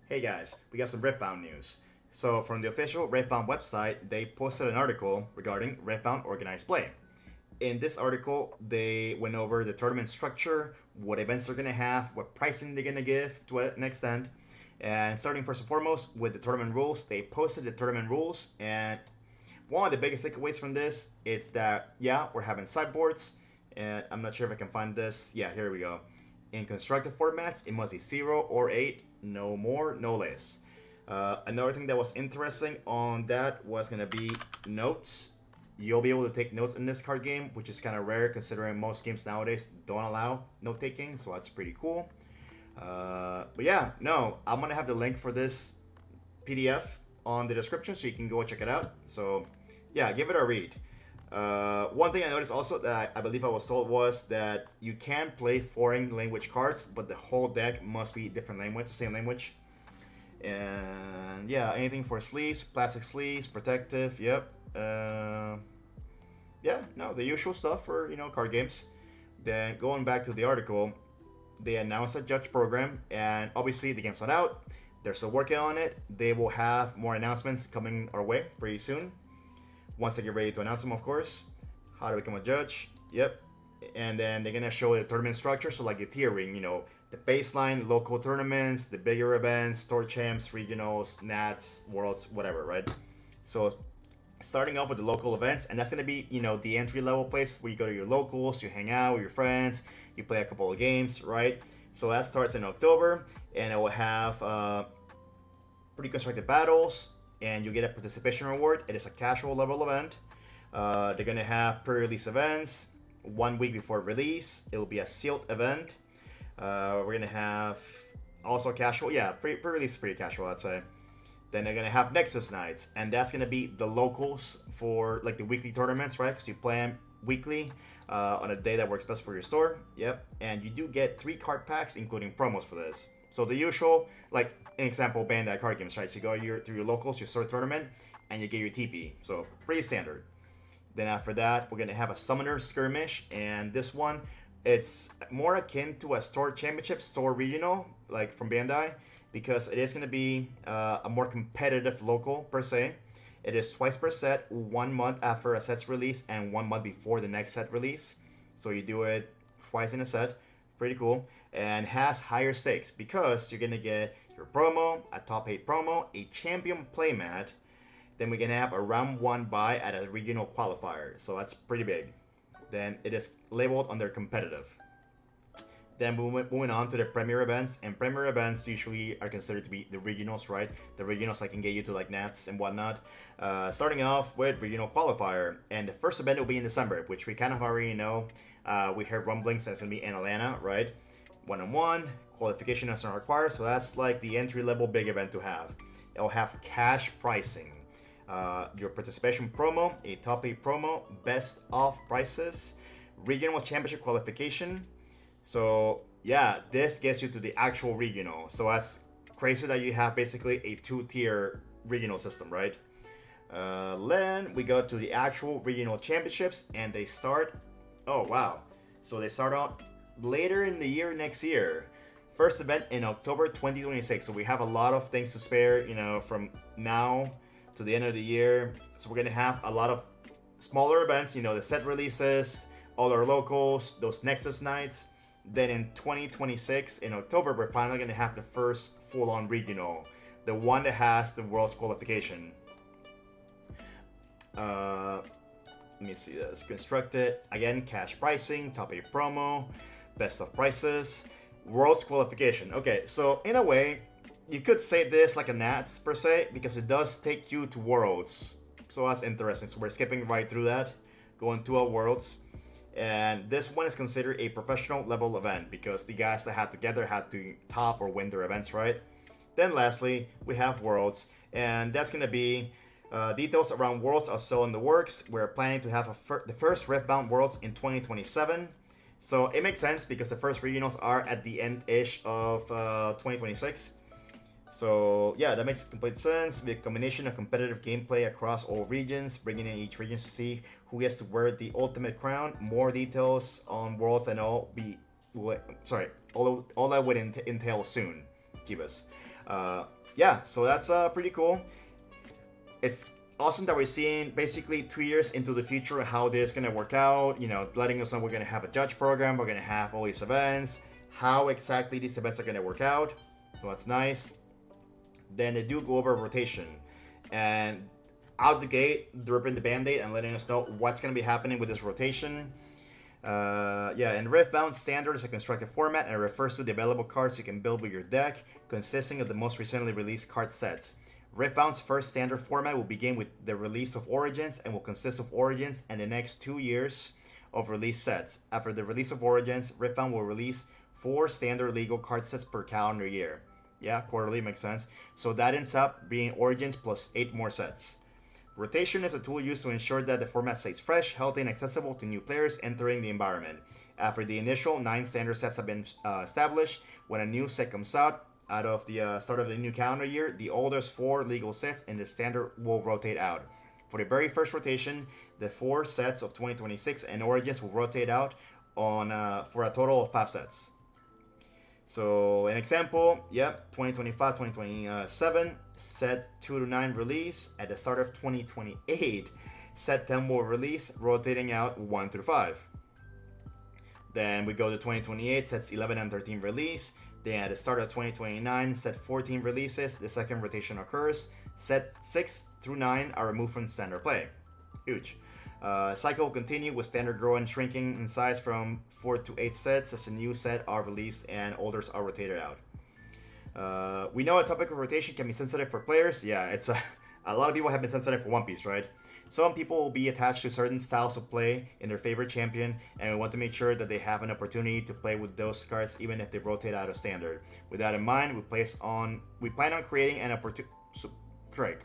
Hey guys, we got some Riftbound news. So from the official Riftbound website, they posted an article regarding Riftbound organized play. In this article, they went over the tournament structure, what events they're gonna have, what pricing they're gonna give to an extent, and starting first and foremost with the tournament rules. They posted the tournament rules, and one of the biggest takeaways from this is that yeah, we're having sideboards, and I'm not sure if I can find this. Yeah, here we go. In constructed formats, it must be 0 or 8, no more, no less. Another thing that was interesting on that was going to be notes. You'll be able to take notes in this card game, which is kind of rare considering most games nowadays don't allow note taking, so that's pretty cool. But yeah, no, I'm going to have the link for this PDF on the description so you can go check it out. So yeah, give it a read. One thing I noticed also that I believe I was told was that you can play foreign language cards, but the whole deck must be different language, the same language. And yeah, anything for sleeves, plastic sleeves, protective, yep. Yeah, no, the usual stuff for, card games. Then going back to the article, they announced a judge program, and obviously the game's not out. They're still working on it. They will have more announcements coming our way pretty soon. Once they get ready to announce them, of course. How to become a judge. Yep. And then they're going to show the tournament structure. So like the tiering, the baseline, local tournaments, the bigger events, tour champs, regionals, nats, worlds, whatever, right? So starting off with the local events, and that's going to be, the entry level places where you go to your locals, you hang out with your friends, you play a couple of games, right? So that starts in October, and it will have pretty constructed battles, and you get a participation reward. It is a casual level event. They're gonna have pre-release events 1 week before release. It will be a sealed event. We're gonna have also casual, yeah, pre-release is pretty casual, I'd say. Then they're gonna have Nexus nights, and that's gonna be the locals for like the weekly tournaments, right? Because you play them weekly on a day that works best for your store. Yep, and you do get 3 card packs, including promos for this. So the usual, like an example, Bandai card games, right? So you go through your locals, you start a tournament, and you get your TP. So pretty standard. Then after that, we're gonna have a Summoner Skirmish, and this one, it's more akin to a store championship, store regional, like from Bandai, because it is gonna be a more competitive local per se. It is twice per set, 1 month after a set's release and 1 month before the next set release. So you do it twice in a set. Pretty cool. And has higher stakes because you're gonna get your promo, a top 8 promo, a champion playmat. Then we're gonna have a round 1 buy at a regional qualifier. So that's pretty big. Then it is labeled under competitive. Then moving on to the premier events, and premier events usually are considered to be the regionals, right? The regionals that can get you to like Nats and whatnot. Starting off with regional qualifier, and the first event will be in December, which we kind of already know. We heard rumblings that's gonna be in Atlanta, right? 1-on-1 qualification is not required, so that's like the entry level big event to have. It'll have cash pricing, your participation promo, a top 8 promo, best of prices, regional championship qualification. So yeah, this gets you to the actual regional. So that's crazy that you have basically a 2-tier regional system, right? Then we go to the actual regional championships, and they start. Oh wow! So they start out later in the year next year. First event in October 2026. So we have a lot of things to spare, from now to the end of the year. So we're gonna have a lot of smaller events, the set releases, all our locals, those Nexus nights. Then in 2026, in October, we're finally going to have the first full-on regional. The one that has the world's qualification. Let me see this. Constructed. Again, cash pricing, top 8 promo, best of prices, world's qualification. Okay, so in a way, you could say this like a Nats per se, because it does take you to worlds. So that's interesting. So we're skipping right through that, going to our worlds. And this one is considered a professional level event because the guys that had together had to top or win their events, right? Then lastly, we have Worlds, and that's going to be details around Worlds are still in the works. We're planning to have the first Riftbound Worlds in 2027. So it makes sense because the first regionals are at the end-ish of 2026. So yeah, that makes complete sense. The combination of competitive gameplay across all regions, bringing in each region to see who gets to wear the ultimate crown. More details on Worlds and all that would entail soon, Chivas. Yeah, so that's pretty cool. It's awesome that we're seeing basically 2 years into the future how this is going to work out, letting us know we're going to have a judge program, we're going to have all these events, how exactly these events are going to work out. So that's nice. Then they do go over rotation, and out the gate they're ripping the band-aid and letting us know what's going to be happening with this rotation. And Riftbound Standard is a constructed format and it refers to the available cards you can build with your deck, consisting of the most recently released card sets. Riftbound's first standard format will begin with the release of Origins and will consist of Origins and the next 2 years of release sets. After the release of Origins, Riftbound will release 4 standard legal card sets per calendar year. Yeah, quarterly makes sense. So that ends up being Origins plus 8 more sets. Rotation is a tool used to ensure that the format stays fresh, healthy, and accessible to new players entering the environment. After the initial 9 standard sets have been established, when a new set comes out of the start of the new calendar year, the oldest 4 legal sets in the standard will rotate out. For the very first rotation, the 4 sets of 2026 and Origins will rotate out for a total of 5 sets. So an example, 2025-2027, set 2 to 9 release. At the start of 2028, set 10 will release, rotating out 1 through 5. Then we go to 2028, sets 11 and 13 release. Then at the start of 2029, set 14 releases, the second rotation occurs. Set 6 through 9 are removed from standard play. Huge. Cycle will continue with standard growing, shrinking in size from 4 to 8 sets as a new set are released and olders are rotated out. We know a topic of rotation can be sensitive for players. Yeah, it's a lot of people have been sensitive for One Piece, right? Some people will be attached to certain styles of play in their favorite champion, and we want to make sure that they have an opportunity to play with those cards even if they rotate out of standard. With that in mind, we plan on creating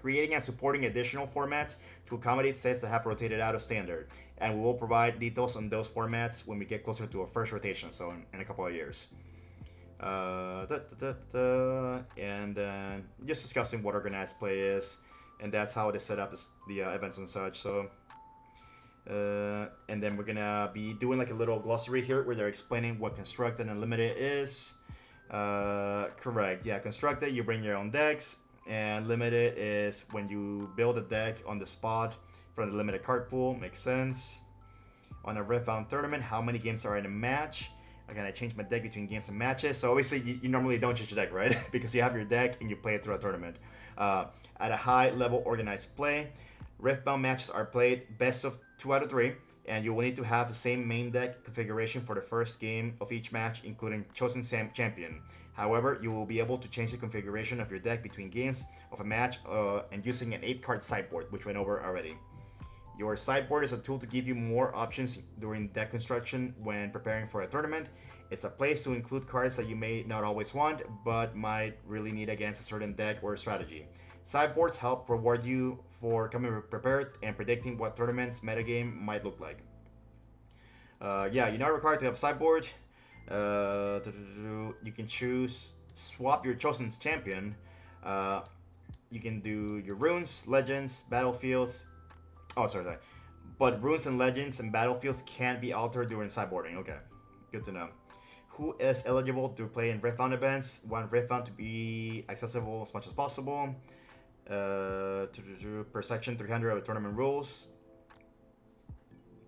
creating and supporting additional formats to accommodate sets that have rotated out of standard, and we will provide details on those formats when we get closer to our first rotation, so in a couple of years. And then just discussing what organized play is, and that's how they set up the events and such. So and then we're gonna be doing like a little glossary here where they're explaining what constructed and limited is. Correct, yeah, constructed, you bring your own decks, and limited is when you build a deck on the spot from the limited card pool. Makes sense. On a Riftbound tournament, how many games are in a match? Again, I change my deck between games and matches. So obviously you normally don't change your deck, right? Because you have your deck and you play it through a tournament. At a high level organized play, Riftbound matches are played best of 2 out of 3, and you will need to have the same main deck configuration for the first game of each match, including chosen champion. However, you will be able to change the configuration of your deck between games of a match and using an 8-card sideboard, which went over already. Your sideboard is a tool to give you more options during deck construction when preparing for a tournament. It's a place to include cards that you may not always want, but might really need against a certain deck or strategy. Sideboards help reward you for coming prepared and predicting what tournament's metagame might look like. You're not required to have a sideboard. You can swap your chosen champion. You can do your runes, legends, battlefields. But runes and legends and battlefields can't be altered during sideboarding. Okay, good to know. Who is eligible to play in Riftbound events? Want Riftbound to be accessible as much as possible. Per section 300 of the tournament rules.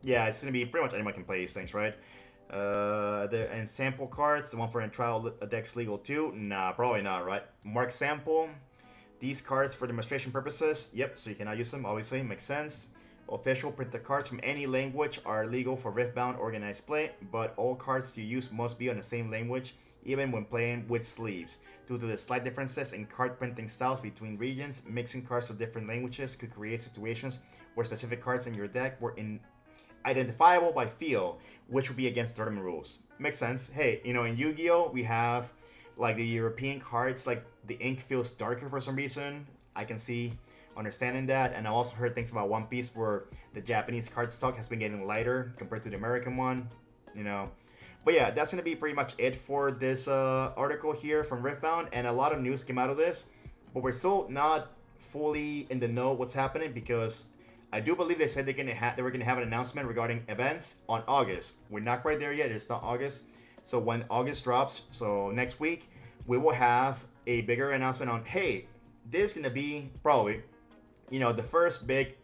Yeah, it's gonna be pretty much anyone can play these things, right? And sample cards, the one for trial decks legal too? Nah, probably not, right? Mark sample. These cards for demonstration purposes. Yep, so you cannot use them, obviously, makes sense. Official printed cards from any language are legal for Riftbound organized play, but all cards you use must be on the same language, even when playing with sleeves. Due to the slight differences in card printing styles between regions, mixing cards of different languages could create situations where specific cards in your deck were identifiable by feel, which would be against tournament rules. Makes sense. Hey, in Yu-Gi-Oh! We have like the European cards, like the ink feels darker for some reason. I can see understanding that, and I also heard things about One Piece where the Japanese card stock has been getting lighter compared to the American one, But yeah, that's going to be pretty much it for this article here from Riftbound, and a lot of news came out of this, but we're still not fully in the know what's happening because I do believe they said they were going to have an announcement regarding events on August. We're not quite there yet. It's not August. So when August drops, so next week, we will have a bigger announcement on, hey, this is gonna be probably, the first big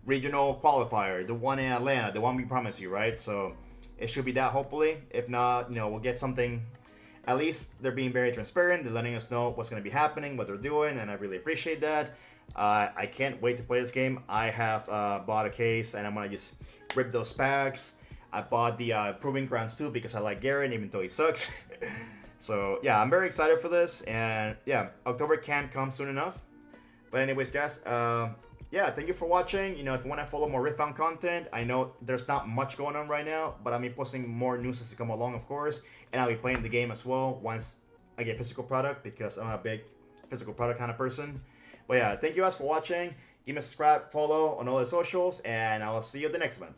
regional qualifier, the one in Atlanta, the one we promised you, right? So it should be that, hopefully. If not, we'll get something. At least they're being very transparent. They're letting us know what's going to be happening, what they're doing, and I really appreciate that. I can't wait to play this game. I have bought a case, and I'm going to just rip those packs. I bought the Proving Grounds too because I like Garen, even though he sucks. So yeah, I'm very excited for this, and yeah, October can't come soon enough. But anyways, guys, yeah, thank you for watching. If you want to follow more Riftbound content, I know there's not much going on right now, but I'll be posting more news as to come along, of course, and I'll be playing the game as well once I get physical product, because I'm a big physical product kind of person. But yeah, thank you guys for watching. Give me a subscribe, follow on all the socials, and I'll see you at the next one.